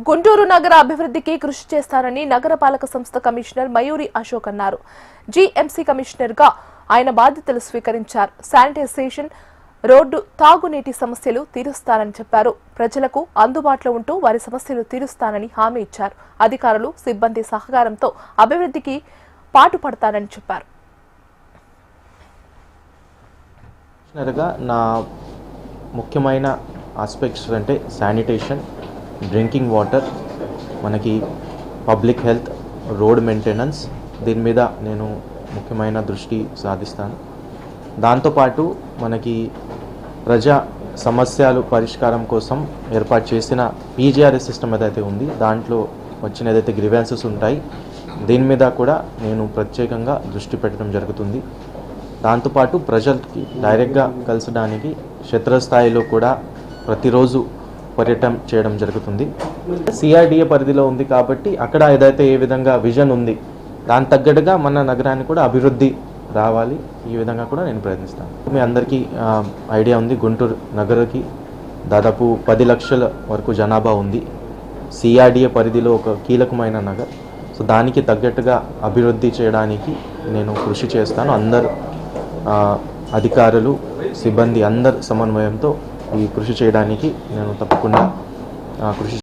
గుంటూరు నగర అభివృద్ధికి కృషి చేస్తారని నగరపాలక సంస్థ కమిషనర్ మయూరి అశోక్ అన్నారు. జీఎంసీ కమిషనర్ గా ఆయన బాధ్యతలు స్వీకరించారు. శానిటైజేషన్, రోడ్డు, తాగునీటి సమస్యలు తీరుస్తానని చెప్పారు. ప్రజలకు అందుబాటులో ఉంటూ వారి సమస్యలు తీరుస్తానని హామీ ఇచ్చారు. అధికారులు, సిబ్బంది సహకారంతో అభివృద్ధికి పాటుపడతానని చెప్పారు. నా ముఖ్యమైన ఆస్పెక్ట్స్ అంటే శానిటేషన్, డ్రింకింగ్ వాటర్, మనకి పబ్లిక్ హెల్త్, రోడ్ మెయింటెనెన్స్, దీని మీద నేను ముఖ్యమైన దృష్టి సాధిస్తాను. దాంతోపాటు మనకి ప్రజా సమస్యలు పరిష్కారం కోసం ఏర్పాటు చేసిన పీజీఆర్ఎస్ సిస్టమ్ ఏదైతే ఉంది, దాంట్లో వచ్చిన ఏదైతే గ్రీవెన్సెస్ ఉంటాయి, దీని మీద కూడా నేను ప్రత్యేకంగా దృష్టి పెట్టడం జరుగుతుంది. దాంతోపాటు ప్రజలకి డైరెక్ట్గా కలిసడానికి క్షేత్రస్థాయిలో కూడా ప్రతిరోజు పర్యటన చేయడం జరుగుతుంది. సిఆర్డిఏ పరిధిలో ఉంది కాబట్టి అక్కడ ఏదైతే ఏ విధంగా విజన్ ఉంది, దాని తగ్గట్టుగా మన నగరానికి కూడా అభివృద్ధి రావాలి. ఈ విధంగా కూడా నేను ప్రయత్నిస్తాను. మీ అందరికీ ఐడియా ఉంది, గుంటూరు నగరకి దాదాపు 10 లక్షల వరకు జనాభా ఉంది. సిఆర్డిఏ పరిధిలో ఒక కీలకమైన నగర్. సో దానికి తగ్గట్టుగా అభివృద్ధి చేయడానికి నేను కృషి చేస్తాను. అందరు అధికారులు, సిబ్బంది అందరి సమన్వయంతో ఈ కృషి చేయడానికి నేను తప్పకుండా కృషి